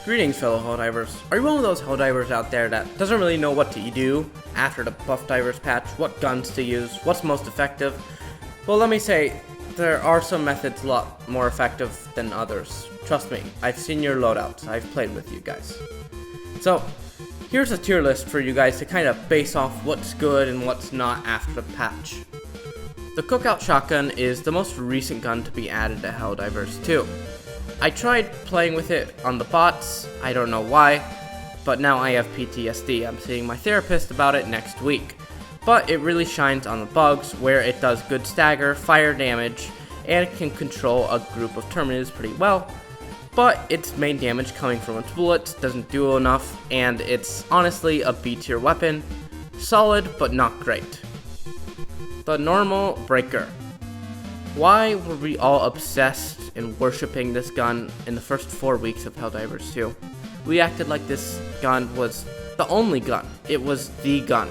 Greetings, fellow Helldivers. Are you one of those Helldivers out there that doesn't really know what to do after the Buff Divers patch, what guns to use, what's most effective? Well, let me say, there are some methods a lot more effective than others. Trust me, I've seen your loadouts, I've played with you guys. So, here's a tier list for you guys to kind of base off what's good and what's not after the patch. The Cookout Shotgun is the most recent gun to be added to Helldivers 2. I tried playing with it on the bots, I don't know why, but now I have PTSD. I'm seeing my therapist about it next week. But it really shines on the bugs, where it does good stagger, fire damage, and it can control a group of Terminators pretty well. But its main damage coming from its bullets doesn't do enough, and it's honestly a B tier weapon. Solid, but not great. The normal Breaker. Why were we all obsessed and worshipping this gun in the first 4 weeks of Helldivers 2? We acted like this gun was the only gun. It was the gun.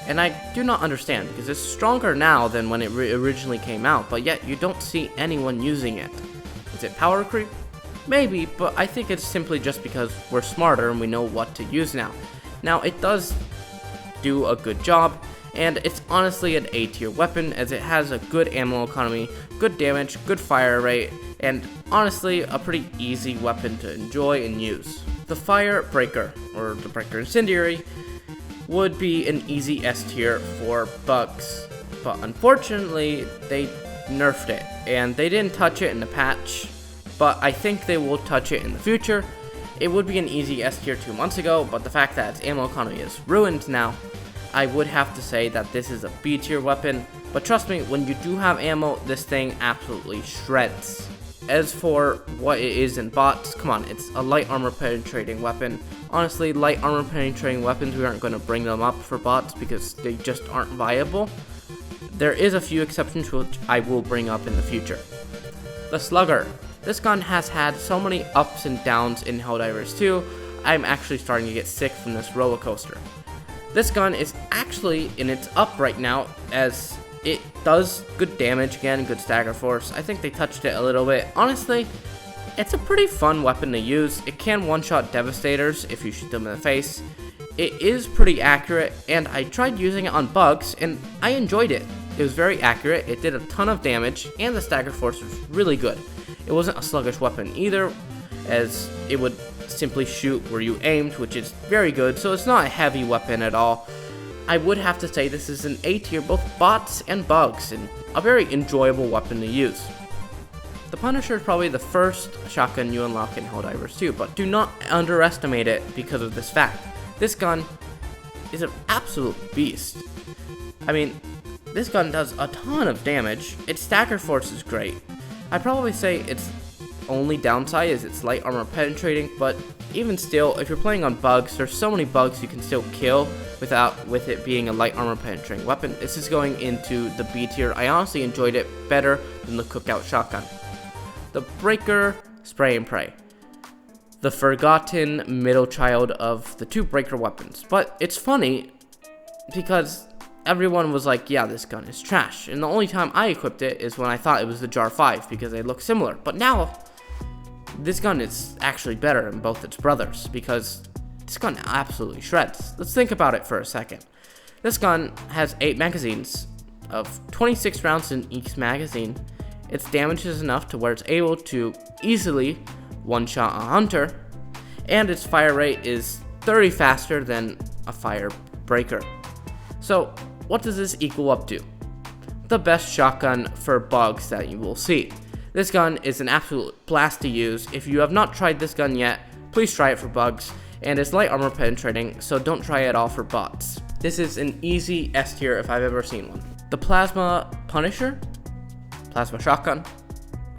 And I do not understand, because it's stronger now than when it originally came out, but yet you don't see anyone using it. Is it power creep? Maybe, but I think it's simply just because we're smarter and we know what to use now. Now, it does do a good job, and it's honestly an A tier weapon, as it has a good ammo economy, good damage, good fire rate, and honestly a pretty easy weapon to enjoy and use. The Fire Breaker, or the Breaker Incendiary, would be an easy S tier for bugs, but unfortunately they nerfed it, and they didn't touch it in the patch, but I think they will touch it in the future. It would be an easy S tier 2 months ago, but the fact that its ammo economy is ruined now, I would have to say that this is a B tier weapon, but trust me, when you do have ammo, this thing absolutely shreds. As for what it is in bots, come on, it's a light armor penetrating weapon. Honestly, light armor penetrating weapons, we aren't going to bring them up for bots because they just aren't viable. There is a few exceptions which I will bring up in the future. The Slugger. This gun has had so many ups and downs in Helldivers 2, I'm actually starting to get sick from this roller coaster. This gun is actually in its up right now, as it does good damage again, good stagger force. I think they touched it a little bit. Honestly, it's a pretty fun weapon to use. It can one-shot Devastators if you shoot them in the face. It is pretty accurate, and I tried using it on bugs, and I enjoyed it. It was very accurate, it did a ton of damage, and the stagger force was really good. It wasn't a sluggish weapon either, as it would simply shoot where you aimed, which is very good, so it's not a heavy weapon at all. I would have to say this is an A tier, both bots and bugs, and a very enjoyable weapon to use. The Punisher is probably the first shotgun you unlock in Helldivers 2, but do not underestimate it because of this fact. This gun is an absolute beast. I mean, this gun does a ton of damage. Its stagger force is great. I'd probably say its only downside is its light armor penetrating, but even still, if you're playing on bugs, there's so many bugs you can still kill with it being a light armor penetrating weapon. This is going into the B tier. I honestly enjoyed it better than the Cookout Shotgun. The Breaker Spray and Pray. The forgotten middle child of the two Breaker weapons. But it's funny because everyone was like, yeah, this gun is trash. And the only time I equipped it is when I thought it was the Jar 5 because they look similar. But now, this gun is actually better than both its brothers because this gun absolutely shreds. Let's think about it for a second. This gun has 8 magazines of 26 rounds in each magazine. Its damage is enough to where it's able to easily one-shot a hunter, and its fire rate is 30 faster than a Fire Breaker. So, what does this equal up to? The best shotgun for bugs that you will see. This gun is an absolute blast to use. If you have not tried this gun yet, please try it for bugs, and it's light armor penetrating, so don't try it all for bots. This is an easy S tier if I've ever seen one. The Plasma Punisher? Plasma Shotgun?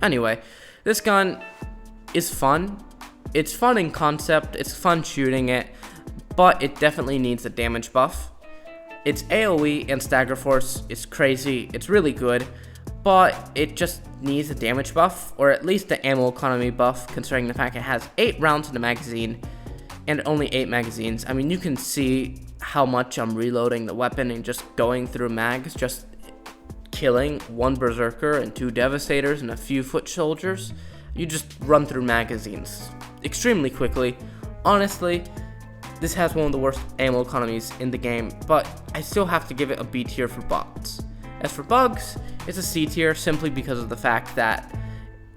Anyway, this gun is fun. It's fun in concept, it's fun shooting it, but it definitely needs a damage buff. Its AoE and stagger force is crazy, it's really good, but it just needs a damage buff, or at least the ammo economy buff, considering the fact it has 8 rounds in the magazine, and only 8 magazines. I mean, you can see how much I'm reloading the weapon and just going through mags, just killing 1 Berserker and 2 Devastators and a few foot soldiers. You just run through magazines extremely quickly. Honestly, this has one of the worst ammo economies in the game, but I still have to give it a B tier for bots. As for bugs, it's a C tier simply because of the fact that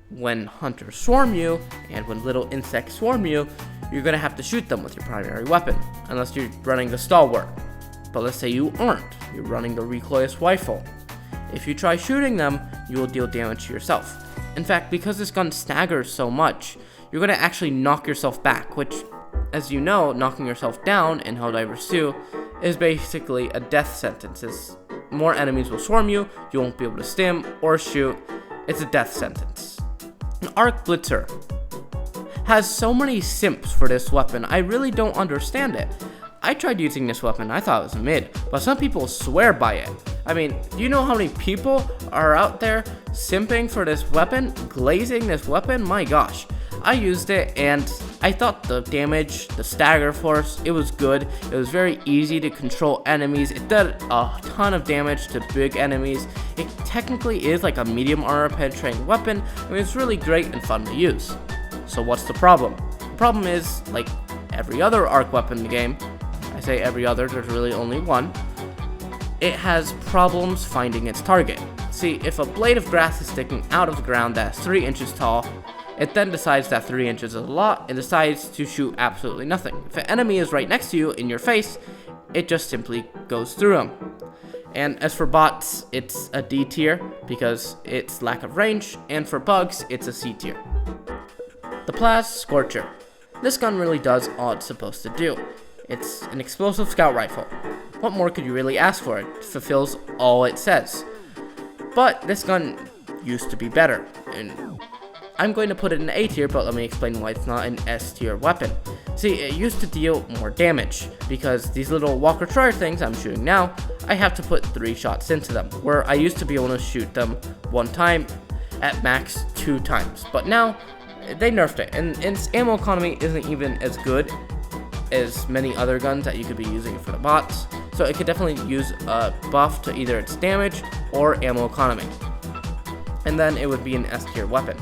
when hunters swarm you, and when little insects swarm you, you're going to have to shoot them with your primary weapon, unless you're running the stalwart. But let's say you aren't, you're running the recoilless rifle. If you try shooting them, you will deal damage to yourself. In fact, because this gun staggers so much, you're going to actually knock yourself back, which, as you know, knocking yourself down in Helldivers 2 is basically a death sentence. As more enemies will swarm you, you won't be able to stim or shoot. It's a death sentence. An Arc Blitzer has so many simps for this weapon, I really don't understand it. I tried using this weapon, I thought it was mid, but some people swear by it. I mean, do you know how many people are out there simping for this weapon, glazing this weapon? My gosh. I used it and I thought the damage, the stagger force, it was good. It was very easy to control enemies. It did a ton of damage to big enemies. It technically is like a medium armor penetrating weapon. I mean, it's really great and fun to use. So what's the problem? The problem is, like every other arc weapon in the game, I say every other, there's really only one, it has problems finding its target. See, if a blade of grass is sticking out of the ground that's 3 inches tall, it then decides that 3 inches is a lot and decides to shoot absolutely nothing. If an enemy is right next to you in your face, it just simply goes through them. And as for bots, it's a D tier because it's lack of range, and for bugs, it's a C tier. The Plaz Scorcher. This gun really does all it's supposed to do. It's an explosive scout rifle. What more could you really ask for? It fulfills all it says. But this gun used to be better, and I'm going to put it in A tier, but let me explain why it's not an S tier weapon. See, it used to deal more damage, because these little Walker Troyer things I'm shooting now, I have to put 3 shots into them, where I used to be able to shoot them 1 time, at max 2 times. But now, they nerfed it, and its ammo economy isn't even as good as many other guns that you could be using for the bots, so it could definitely use a buff to either its damage or ammo economy. And then it would be an S tier weapon.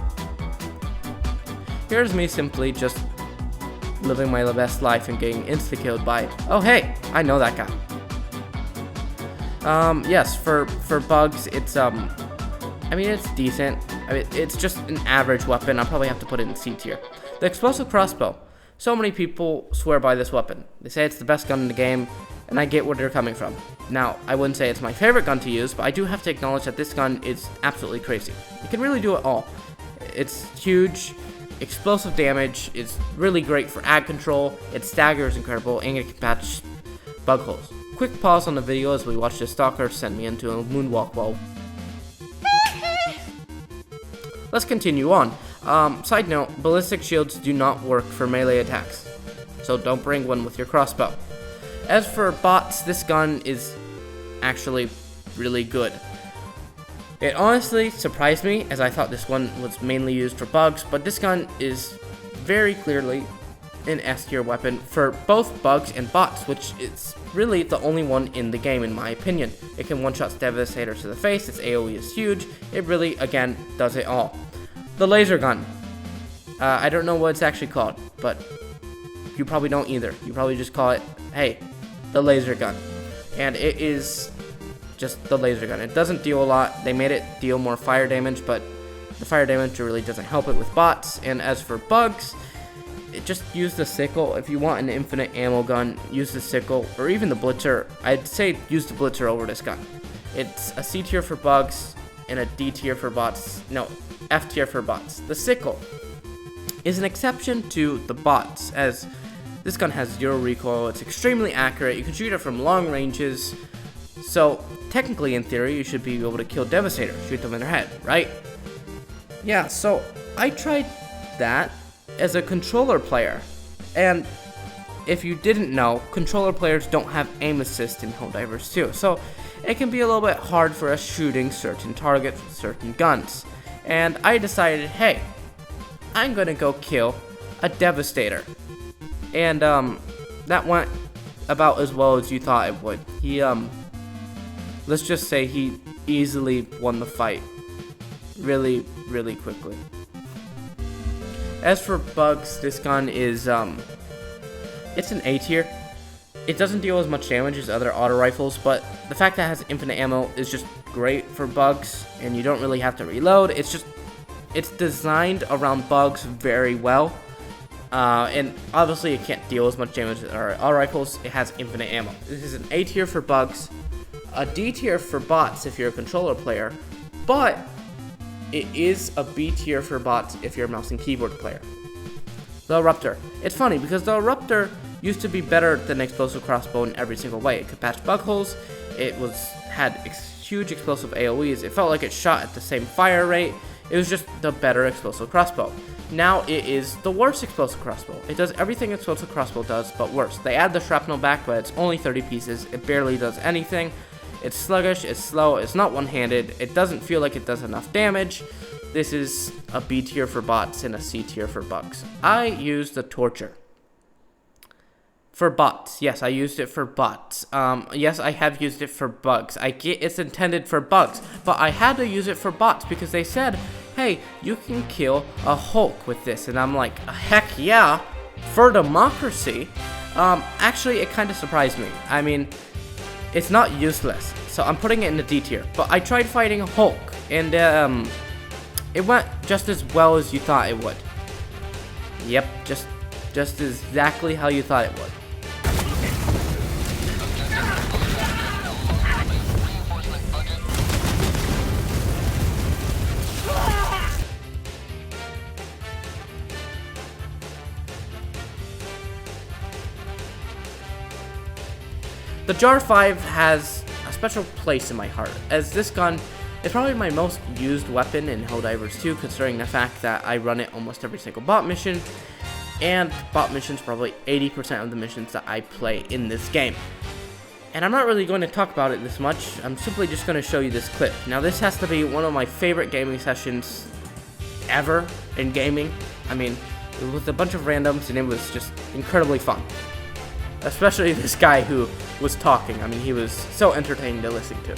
Here's me simply just living my best life and getting insta-killed by, oh hey, I know that guy. Yes, for bugs, it's, I mean, it's decent. I mean, it's just an average weapon. I'll probably have to put it in C tier. The explosive crossbow. So many people swear by this weapon. They say it's the best gun in the game, and I get where they're coming from. Now, I wouldn't say it's my favorite gun to use, but I do have to acknowledge that this gun is absolutely crazy. It can really do it all. It's huge, explosive damage, it's really great for ad control, its stagger is incredible, and it can patch bug holes. Quick pause on the video as we watch the stalker send me into a moonwalk wall. Let's continue on. Side note, ballistic shields do not work for melee attacks, so don't bring one with your crossbow. As for bots, this gun is actually really good. It honestly surprised me, as I thought this one was mainly used for bugs, but this gun is very clearly an S tier weapon for both bugs and bots, which is really the only one in the game in my opinion. It can one-shot Devastator to the face, its AoE is huge, it really, again, does it all. The Lazer Gun. I don't know what it's actually called, but you probably don't either. You probably just call it, hey, the Lazer Gun. And it is just the Lazer Gun. It doesn't deal a lot. They made it deal more fire damage, but the fire damage really doesn't help it with bots. And as for bugs, just use the Sickle. If you want an infinite ammo gun, use the Sickle, or even the Blitzer. I'd say use the Blitzer over this gun. It's a C tier for bugs, and a D tier for bots. No, F tier for bots. The Sickle is an exception to the bots, as this gun has 0 recoil, it's extremely accurate, you can shoot it from long ranges, so technically in theory you should be able to kill Devastator, shoot them in their head, right? Yeah, so I tried that as a controller player, and if you didn't know, controller players don't have aim assist in Helldivers 2, so it can be a little bit hard for us shooting certain targets with certain guns. And I decided, hey, I'm gonna go kill a Devastator. And that went about as well as you thought it would. He let's just say he easily won the fight really, really quickly. As for bugs, this gun is it's an A tier. It doesn't deal as much damage as other auto rifles, but the fact that it has infinite ammo is just great for bugs, and you don't really have to reload. It's designed around bugs very well, and obviously it can't deal as much damage as our auto rifles. It has infinite ammo. This is an A tier for bugs, a D tier for bots if you're a controller player, but it is a B tier for bots if you're a mouse and keyboard player. The Eruptor. It's funny because the Eruptor used to be better than explosive crossbow in every single way. It could patch bug holes. It had huge explosive AoEs. It felt like it shot at the same fire rate. It was just the better explosive crossbow. Now it is the worst explosive crossbow. It does everything explosive crossbow does, but worse. They add the shrapnel back, but it's only 30 pieces. It barely does anything. It's sluggish, it's slow, it's not one-handed. It doesn't feel like it does enough damage. This is a B tier for bots and a C tier for bugs. I use the Torture. For bots, yes, I used it for bots. Yes, I have used it for bugs. I get it's intended for bugs, but I had to use it for bots because they said, hey, you can kill a Hulk with this. And I'm like, heck yeah, for democracy. Actually, it kind of surprised me. I mean, it's not useless, so I'm putting it in the D tier. But I tried fighting a Hulk, and it went just as well as you thought it would. Yep, just exactly how you thought it would. The Jar 5 has a special place in my heart, as this gun is probably my most used weapon in Helldivers 2, considering the fact that I run it almost every single bot mission, and bot missions probably 80% of the missions that I play in this game. And I'm not really going to talk about it this much, I'm simply just going to show you this clip. Now this has to be one of my favorite gaming sessions ever in gaming. I mean, it was a bunch of randoms and it was just incredibly fun. Especially this guy who was talking. I mean, he was so entertaining to listen to.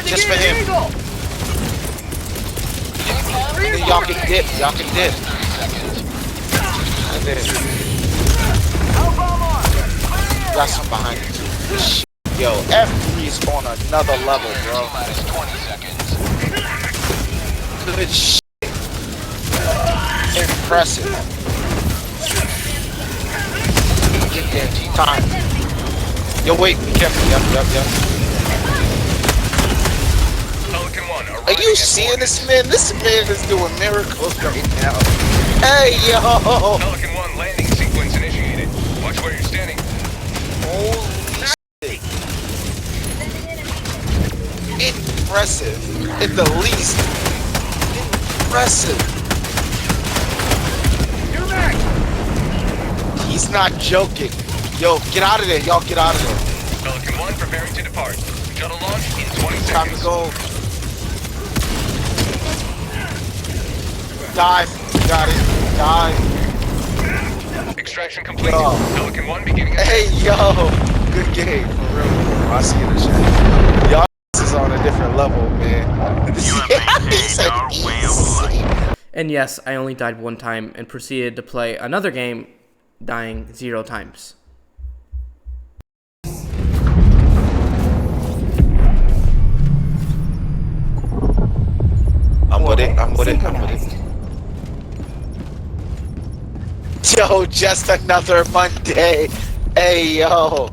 Just for him. Y'all can dip. Y'all can dip. And then got some behind you. Yo, F3 is on another level, bro. Good shit. Impressive. Get there, time. Yo, wait, be careful. Yep. Are you seeing this man? This man is doing miracles right now. Hey, yo! Pelican 1 landing sequence initiated. Watch where you're standing. Holy shit. Impressive. At the least. Impressive. He's not joking. Yo, get out of there. Y'all get out of there. Pelican 1 preparing to depart. Shuttle launch in 20 seconds. Time to go. Dive. Got it. Dive. Extraction completed. Yo. Pelican 1 beginning. Hey, yo. Good game. For real. I see the shit. Y'all is on a different level, man. And yes, I only died one time and proceeded to play another game, dying 0 times. I'm with it. Yo, just another Monday. Hey, yo.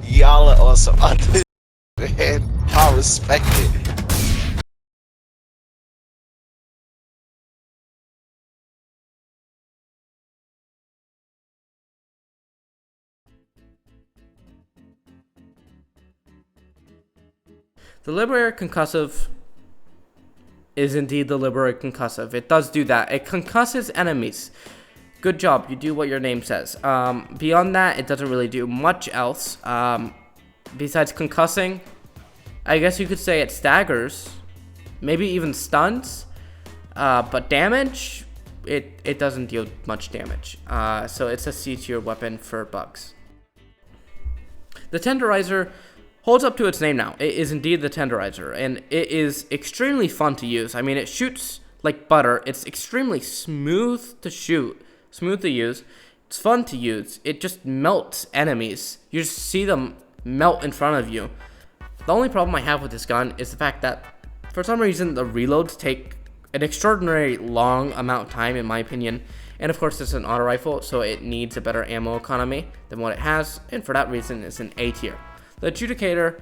Y'all are awesome. Man, I respect it. The Liberator Concussive is indeed the Liberator Concussive. It does do that. It concusses enemies. Good job. You do what your name says. Beyond that, it doesn't really do much else. Besides concussing, I guess you could say it staggers. Maybe even stuns. But damage, it doesn't deal much damage. So it's a C tier weapon for bugs. The Tenderizer holds up to its name now. It is indeed the Tenderizer, and it is extremely fun to use. I mean, it shoots like butter. It's extremely smooth to shoot, smooth to use. It's fun to use. It just melts enemies. You just see them melt in front of you. The only problem I have with this gun is the fact that for some reason the reloads take an extraordinary long amount of time, in my opinion. And of course, this is an auto rifle, so it needs a better ammo economy than what it has, and for that reason it's an A tier. The Adjudicator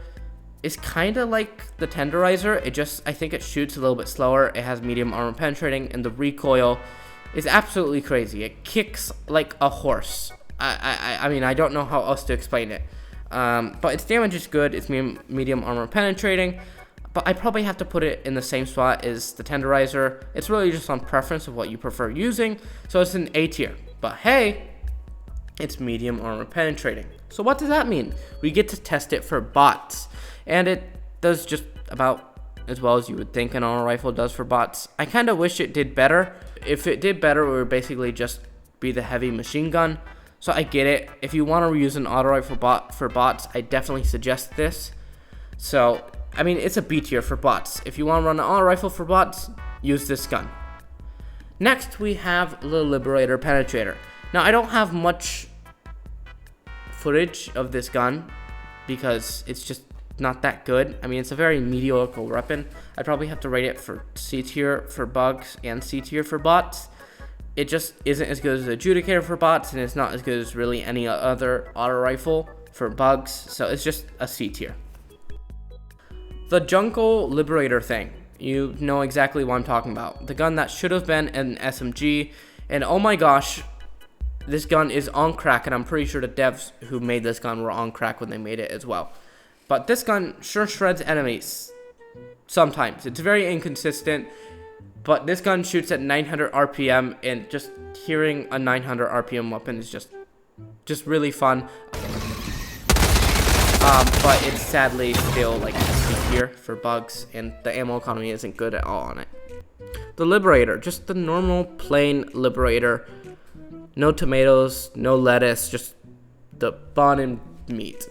is kind of like the Tenderizer. I think it shoots a little bit slower. It has medium armor penetrating, and the recoil is absolutely crazy. It kicks like a horse. I mean, I don't know how else to explain it. But its damage is good. It's medium armor penetrating. But I probably have to put it in the same spot as the Tenderizer. It's really just on preference of what you prefer using. So it's an A tier. But hey, it's medium armor penetrating. So what does that mean? We get to test it for bots. And it does just about as well as you would think an auto rifle does for bots. I kind of wish it did better. If it did better, it would basically just be the heavy machine gun. So I get it. If you want to use an auto rifle bot for bots, I definitely suggest this. So, I mean, it's a B tier for bots. If you want to run an auto rifle for bots, use this gun. Next, we have the Liberator Penetrator. Now, I don't have much footage of this gun because it's just not that good. I mean, it's a very mediocre weapon. I'd probably have to rate it for C tier for bugs and C tier for bots. It just isn't as good as the Adjudicator for bots, and it's not as good as really any other auto rifle for bugs, so it's just a C tier. The Jungle Liberator thing. You know exactly what I'm talking about. The gun that should have been an SMG, and oh my gosh, this gun is on crack, and I'm pretty sure the devs who made this gun were on crack when they made it as well. But this gun sure shreds enemies. Sometimes. It's very inconsistent, but this gun shoots at 900 RPM, and just hearing a 900 RPM weapon is just really fun. But it's sadly still like C tier for bugs, and the ammo economy isn't good at all on it. The Liberator, just the normal plain Liberator. No tomatoes, no lettuce, just the bun and meat.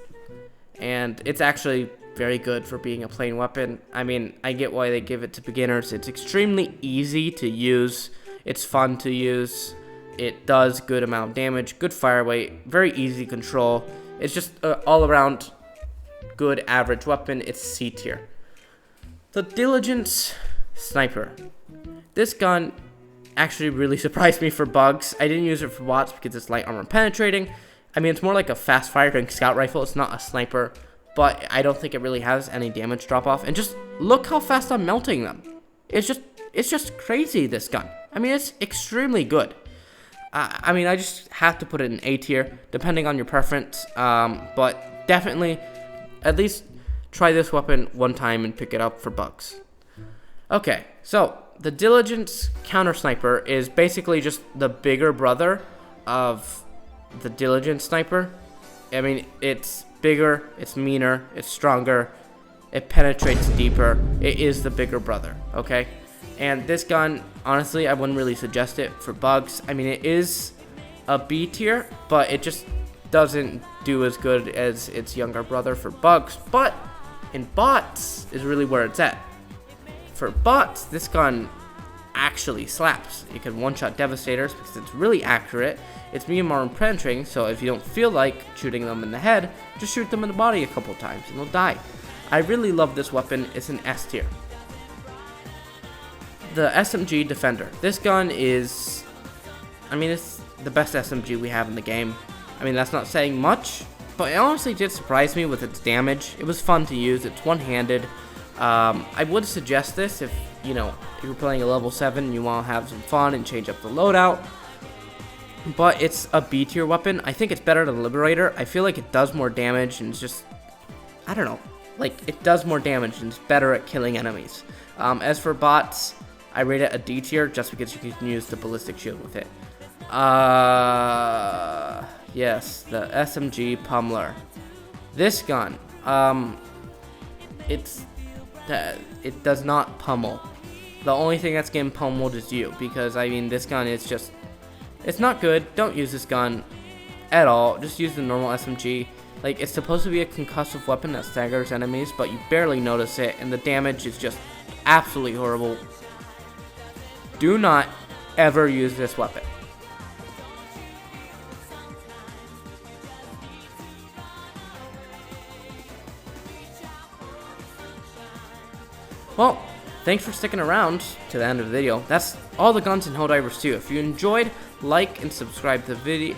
And it's actually very good for being a plain weapon. I mean, I get why they give it to beginners. It's extremely easy to use. It's fun to use. It does good amount of damage, good fire weight, very easy control. It's just all around good average weapon. It's C tier. The Diligence Sniper. This gun actually really surprised me for bugs. I didn't use it for bots because it's light armor penetrating. I mean, it's more like a fast firing scout rifle. It's not a sniper, but I don't think it really has any damage drop off. And just look how fast I'm melting them. It's just crazy, this gun. I mean, it's extremely good. I mean, I just have to put it in A tier, depending on your preference. But definitely, at least try this weapon one time and pick it up for bugs. Okay, so the Diligence Counter Sniper is basically just the bigger brother of the Diligence Sniper. I mean, it's bigger, it's meaner, it's stronger, it penetrates deeper. It is the bigger brother, okay? And this gun, honestly, I wouldn't really suggest it for bugs. I mean, it is a B tier, but it just doesn't do as good as its younger brother for bugs. But in bots is really where it's at. For bots, this gun actually slaps. You can one-shot Devastators because it's really accurate. It's medium armor penetrating, so if you don't feel like shooting them in the head, just shoot them in the body a couple times and they'll die. I really love this weapon. It's an S tier. The Smg Defender. This gun is, I mean, it's the best SMG we have in the game. I mean, that's not saying much, but it honestly did surprise me with its damage. It was fun to use. It's one-handed. I would suggest this if you're playing a level 7 and you want to have some fun and change up the loadout. But it's a B tier weapon. I think it's better than the Liberator. I feel like it does more damage and it's just, I don't know, like it does more damage and it's better at killing enemies. As for bots, I rate it a D tier just because you can use the ballistic shield with it. Yes, the Smg PUmmler. This gun, it does not pummel. The only thing that's getting pummeled is you, because I mean, this gun is just, it's not good. Don't use this gun at all. Just use the normal SMG. Like, it's supposed to be a concussive weapon that staggers enemies, but you barely notice it, and the damage is just absolutely horrible. Do not ever use this weapon. Well, thanks for sticking around to the end of the video. That's all the guns in Helldivers 2. If you enjoyed, like and subscribe to the video.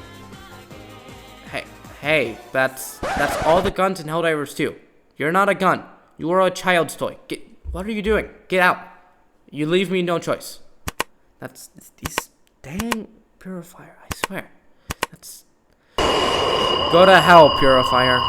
Hey, that's all the guns in Helldivers 2. You're not a gun. You are a child's toy. What are you doing? Get out. You leave me no choice. That's these dang Purifier, I swear. Go to hell, Purifier.